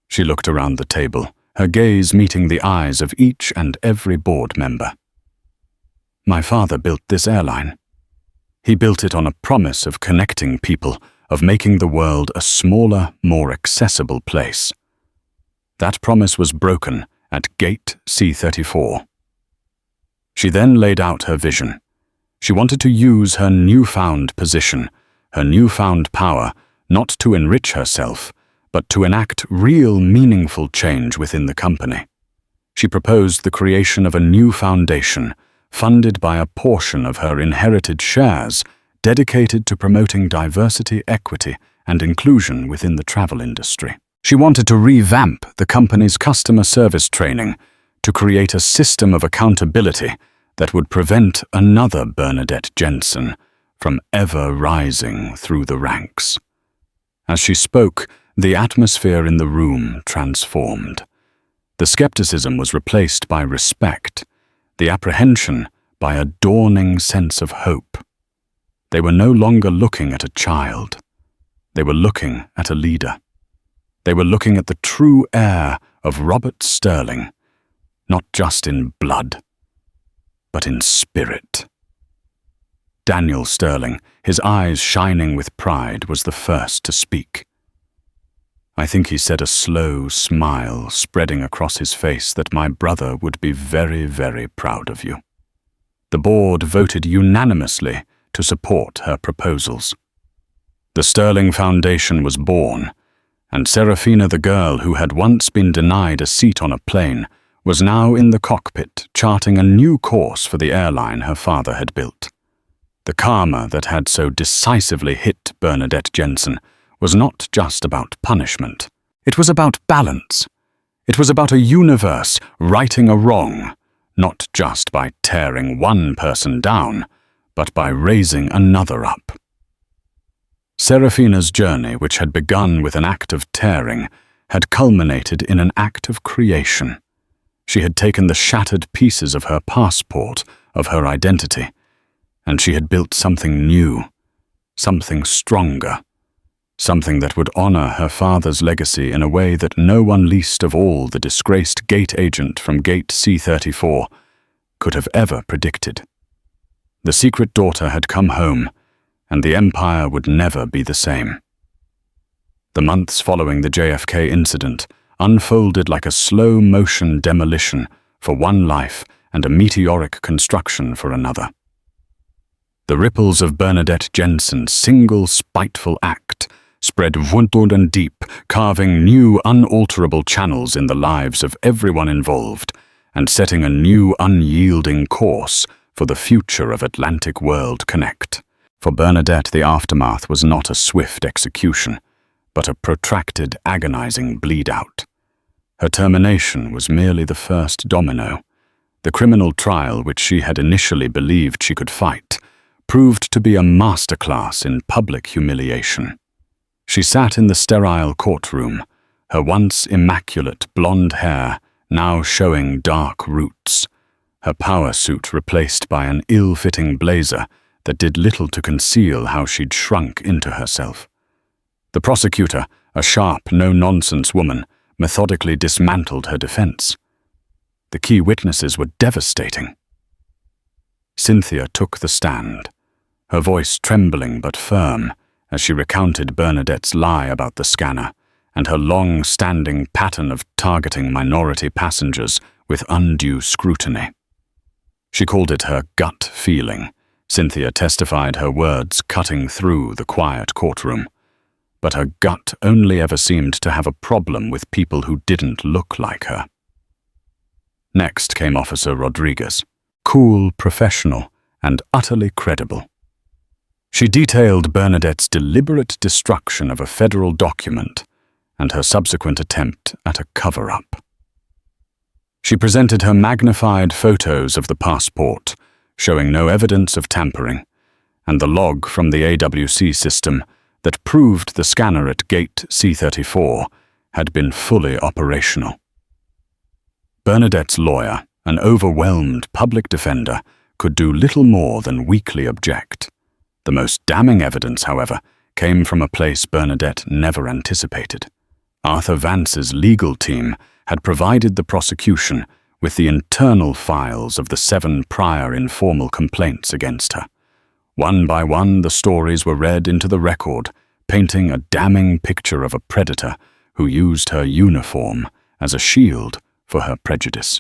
She looked around the table, her gaze meeting the eyes of each and every board member. "My father built this airline. He built it on a promise of connecting people, of making the world a smaller, more accessible place. That promise was broken at Gate C-34. She then laid out her vision. She wanted to use her newfound position, her newfound power, not to enrich herself, but to enact real, meaningful change within the company. She proposed the creation of a new foundation, funded by a portion of her inherited shares, dedicated to promoting diversity, equity, and inclusion within the travel industry. She wanted to revamp the company's customer service training to create a system of accountability that would prevent another Bernadette Jensen from ever rising through the ranks. As she spoke, the atmosphere in the room transformed. The skepticism was replaced by respect, the apprehension by a dawning sense of hope. They were no longer looking at a child. They were looking at a leader. They were looking at the true heir of Robert Sterling, not just in blood, but in spirit. Daniel Sterling, his eyes shining with pride, was the first to speak. I think he said, a slow smile spreading across his face, that my brother would be very, very proud of you. The board voted unanimously to support her proposals. The Sterling Foundation was born, and Seraphina, the girl who had once been denied a seat on a plane, was now in the cockpit charting a new course for the airline her father had built. The karma that had so decisively hit Bernadette Jensen was not just about punishment. It was about balance. It was about a universe righting a wrong, not just by tearing one person down, but by raising another up. Seraphina's journey, which had begun with an act of tearing, had culminated in an act of creation. She had taken the shattered pieces of her passport, of her identity, and she had built something new, something stronger, something that would honor her father's legacy in a way that no one, least of all the disgraced gate agent from Gate C-34, could have ever predicted. The secret daughter had come home, and the empire would never be the same. The months following the JFK incident unfolded like a slow-motion demolition for one life and a meteoric construction for another. The ripples of Bernadette Jensen's single spiteful act spread wide and deep, carving new unalterable channels in the lives of everyone involved and setting a new unyielding course for the future of Atlantic World Connect. For Bernadette, the aftermath was not a swift execution, but a protracted, agonizing bleed-out. Her termination was merely the first domino. The criminal trial, which she had initially believed she could fight, proved to be a masterclass in public humiliation. She sat in the sterile courtroom, her once immaculate blonde hair now showing dark roots, her power suit replaced by an ill-fitting blazer that did little to conceal how she'd shrunk into herself. The prosecutor, a sharp, no-nonsense woman, methodically dismantled her defense. The key witnesses were devastating. Cynthia took the stand, her voice trembling but firm as she recounted Bernadette's lie about the scanner and her long-standing pattern of targeting minority passengers with undue scrutiny. She called it her gut feeling. Cynthia testified, her words cutting through the quiet courtroom. But her gut only ever seemed to have a problem with people who didn't look like her. Next came Officer Rodriguez, cool, professional, and utterly credible. She detailed Bernadette's deliberate destruction of a federal document and her subsequent attempt at a cover-up. She presented her magnified photos of the passport, showing no evidence of tampering, and the log from the AWC system that proved the scanner at Gate C-34 had been fully operational. Bernadette's lawyer, an overwhelmed public defender, could do little more than weakly object. The most damning evidence, however, came from a place Bernadette never anticipated. Arthur Vance's legal team had provided the prosecution with the internal files of the 7 prior informal complaints against her. One by one, the stories were read into the record, painting a damning picture of a predator who used her uniform as a shield for her prejudice.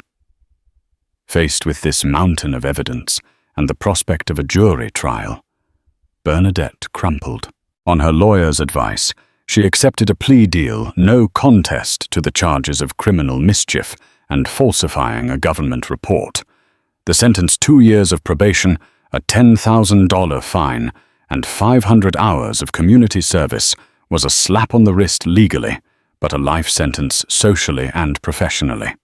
Faced with this mountain of evidence and the prospect of a jury trial, Bernadette crumpled. On her lawyer's advice, she accepted a plea deal, no contest to the charges of criminal mischief and falsifying a government report. The sentence: 2 years of probation, a $10,000 fine, and 500 hours of community service was a slap on the wrist legally, but a life sentence socially and professionally.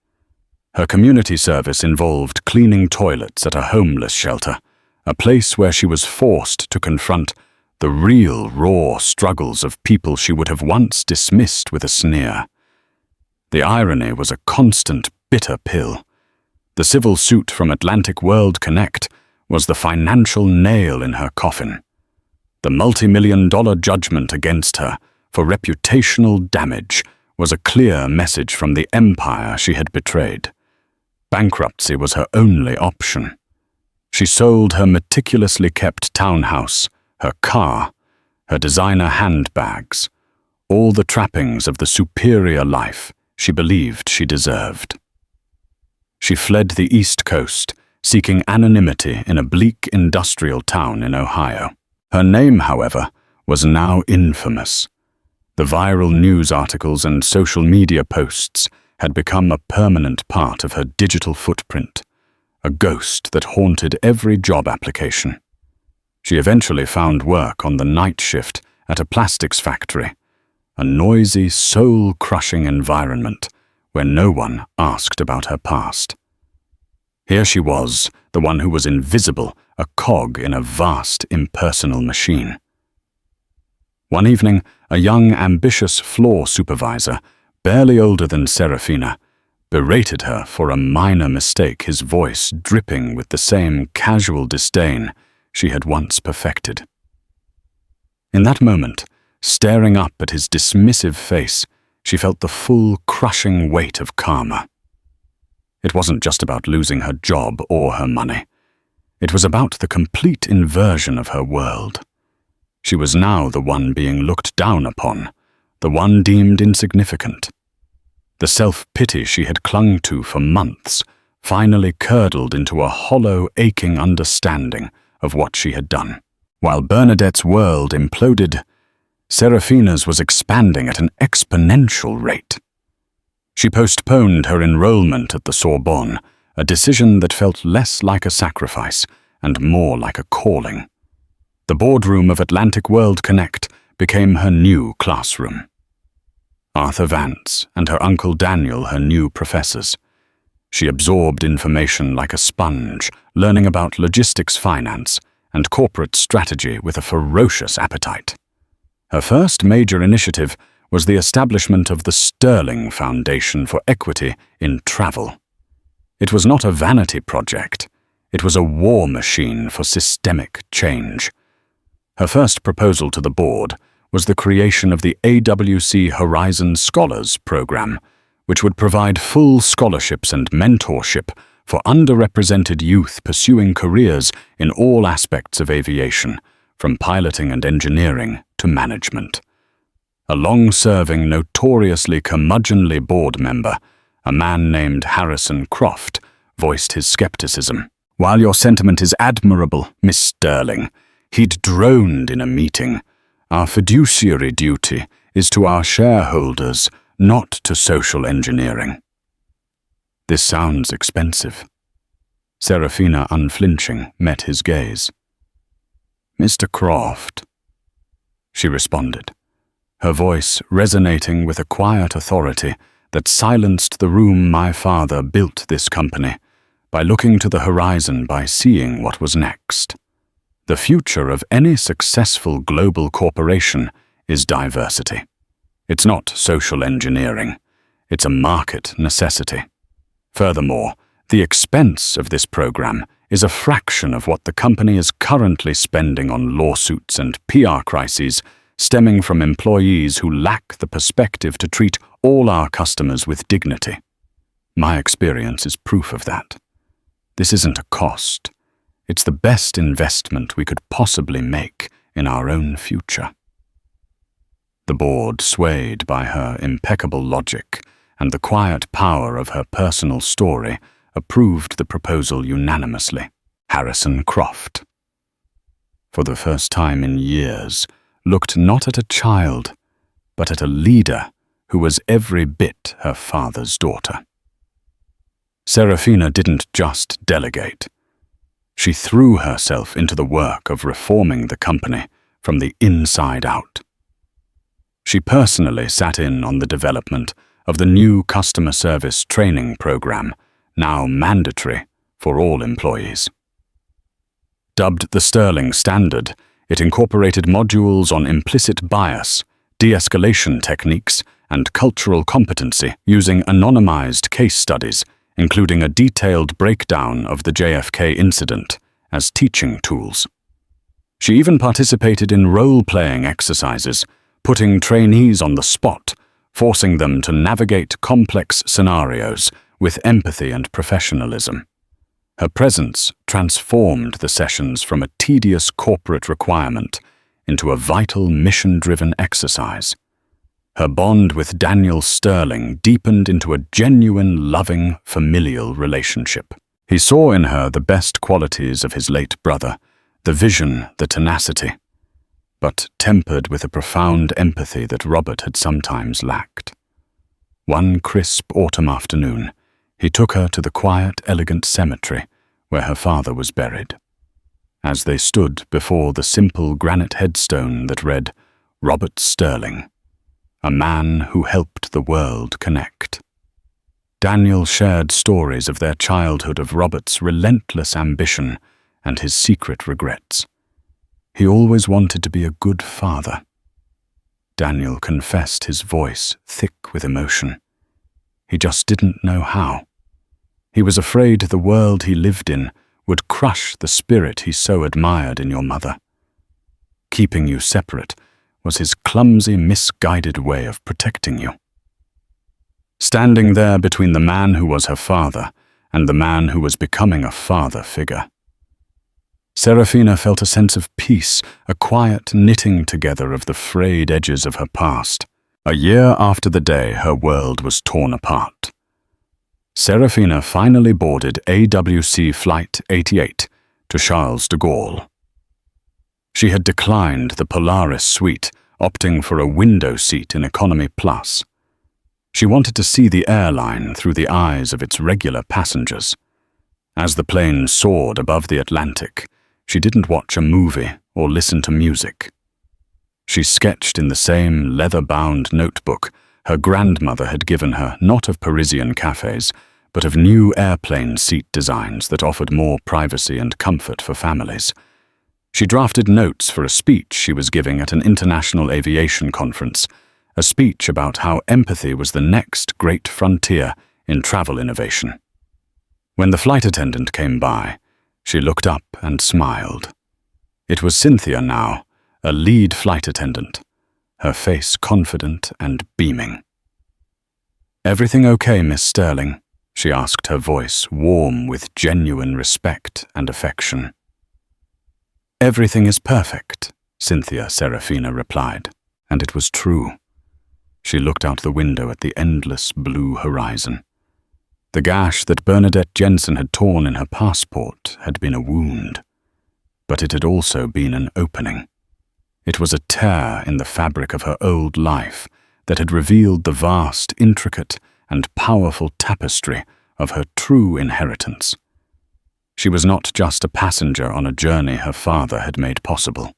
Her community service involved cleaning toilets at a homeless shelter, a place where she was forced to confront the real, raw struggles of people she would have once dismissed with a sneer. The irony was a constant, bitter pill. The civil suit from Atlantic World Connect was the financial nail in her coffin. The multi-million-dollar judgment against her for reputational damage was a clear message from the empire she had betrayed. Bankruptcy was her only option. She sold her meticulously kept townhouse, her car, her designer handbags, all the trappings of the superior life she believed she deserved. She fled the East Coast, seeking anonymity in a bleak industrial town in Ohio. Her name, however, was now infamous. The viral news articles and social media posts had become a permanent part of her digital footprint, a ghost that haunted every job application. She eventually found work on the night shift at a plastics factory, a noisy, soul-crushing environment where no one asked about her past. Here she was, the one who was invisible, a cog in a vast, impersonal machine. One evening, a young, ambitious floor supervisor, barely older than Seraphina, berated her for a minor mistake, his voice dripping with the same casual disdain she had once perfected. In that moment, staring up at his dismissive face, she felt the full, crushing weight of karma. It wasn't just about losing her job or her money. It was about the complete inversion of her world. She was now the one being looked down upon, the one deemed insignificant. The self-pity she had clung to for months finally curdled into a hollow, aching understanding of what she had done. While Bernadette's world imploded, Seraphina's was expanding at an exponential rate. She postponed her enrollment at the Sorbonne, a decision that felt less like a sacrifice and more like a calling. The boardroom of Atlantic World Connect became her new classroom. Arthur Vance and her uncle Daniel her new professors. She absorbed information like a sponge, learning about logistics finance and corporate strategy with a ferocious appetite. Her first major initiative was the establishment of the Sterling Foundation for Equity in Travel. It was not a vanity project. It was a war machine for systemic change. Her first proposal to the board was the creation of the AWC Horizon Scholars Program, which would provide full scholarships and mentorship for underrepresented youth pursuing careers in all aspects of aviation, from piloting and engineering to management. A long-serving, notoriously curmudgeonly board member, a man named Harrison Croft, voiced his skepticism. "While your sentiment is admirable, Miss Sterling," he'd droned in a meeting, "our fiduciary duty is to our shareholders, not to social engineering." "This sounds expensive." Seraphina, unflinching, met his gaze. "Mr. Croft," she responded, her voice resonating with a quiet authority that silenced the room. "My father built this company by looking to the horizon, by seeing what was next. The future of any successful global corporation is diversity. It's not social engineering. It's a market necessity. Furthermore, the expense of this program is a fraction of what the company is currently spending on lawsuits and PR crises stemming from employees who lack the perspective to treat all our customers with dignity. My experience is proof of that. This isn't a cost. It's the best investment we could possibly make in our own future." The board, swayed by her impeccable logic and the quiet power of her personal story, approved the proposal unanimously. Harrison Croft, for the first time in years, looked not at a child, but at a leader who was every bit her father's daughter. Seraphina didn't just delegate. She threw herself into the work of reforming the company from the inside out. She personally sat in on the development of the new customer service training program, now mandatory for all employees. Dubbed the Sterling Standard, it incorporated modules on implicit bias, de-escalation techniques, and cultural competency using anonymized case studies, including a detailed breakdown of the JFK incident, as teaching tools. She even participated in role-playing exercises, putting trainees on the spot, forcing them to navigate complex scenarios with empathy and professionalism. Her presence transformed the sessions from a tedious corporate requirement into a vital mission-driven exercise. Her bond with Daniel Sterling deepened into a genuine, loving, familial relationship. He saw in her the best qualities of his late brother, the vision, the tenacity, but tempered with a profound empathy that Robert had sometimes lacked. One crisp autumn afternoon, he took her to the quiet, elegant cemetery where her father was buried. As they stood before the simple granite headstone that read, "Robert Sterling, a man who helped the world connect." Daniel shared stories of their childhood, of Robert's relentless ambition and his secret regrets. He always wanted to be a good father. Daniel confessed, his voice thick with emotion. He just didn't know how. He was afraid the world he lived in would crush the spirit he so admired in your mother. Keeping you separate was his clumsy, misguided way of protecting you. Standing there between the man who was her father and the man who was becoming a father figure, Seraphina felt a sense of peace, a quiet knitting together of the frayed edges of her past. A year after the day her world was torn apart, Seraphina finally boarded AWC Flight 88 to Charles de Gaulle. She had declined the Polaris suite, opting for a window seat in Economy Plus. She wanted to see the airline through the eyes of its regular passengers. As the plane soared above the Atlantic, she didn't watch a movie or listen to music. She sketched in the same leather-bound notebook her grandmother had given her, not of Parisian cafes, but of new airplane seat designs that offered more privacy and comfort for families. She drafted notes for a speech she was giving at an international aviation conference, a speech about how empathy was the next great frontier in travel innovation. When the flight attendant came by, she looked up and smiled. It was Cynthia now, a lead flight attendant, her face confident and beaming. "Everything okay, Miss Sterling?" she asked, her voice warm with genuine respect and affection. "Everything is perfect," Cynthia Seraphina replied, and it was true. She looked out the window at the endless blue horizon. The gash that Bernadette Jensen had torn in her passport had been a wound, but it had also been an opening. It was a tear in the fabric of her old life that had revealed the vast, intricate, and powerful tapestry of her true inheritance. She was not just a passenger on a journey her father had made possible.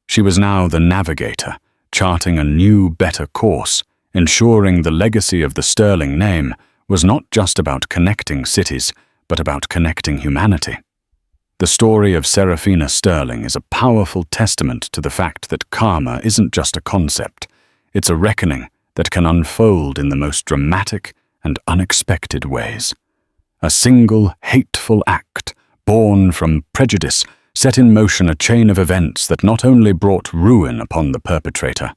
She was now the navigator, charting a new, better course, ensuring the legacy of the Sterling name was not just about connecting cities, but about connecting humanity. The story of Seraphina Sterling is a powerful testament to the fact that karma isn't just a concept, it's a reckoning that can unfold in the most dramatic and unexpected ways. A single hateful act, born from prejudice, set in motion a chain of events that not only brought ruin upon the perpetrator,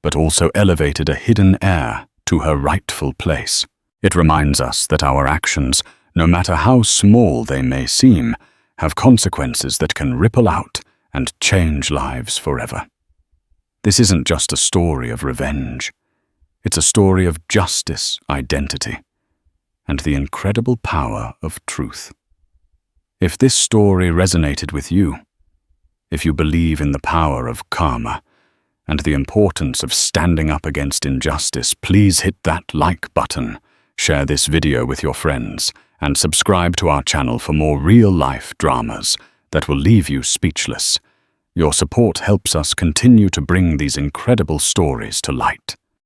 but also elevated a hidden heir to her rightful place. It reminds us that our actions, no matter how small they may seem, have consequences that can ripple out and change lives forever. This isn't just a story of revenge. It's a story of justice, identity, and the incredible power of truth. If this story resonated with you, if you believe in the power of karma and the importance of standing up against injustice, please hit that like button, share this video with your friends, and subscribe to our channel for more real-life dramas that will leave you speechless. Your support helps us continue to bring these incredible stories to light.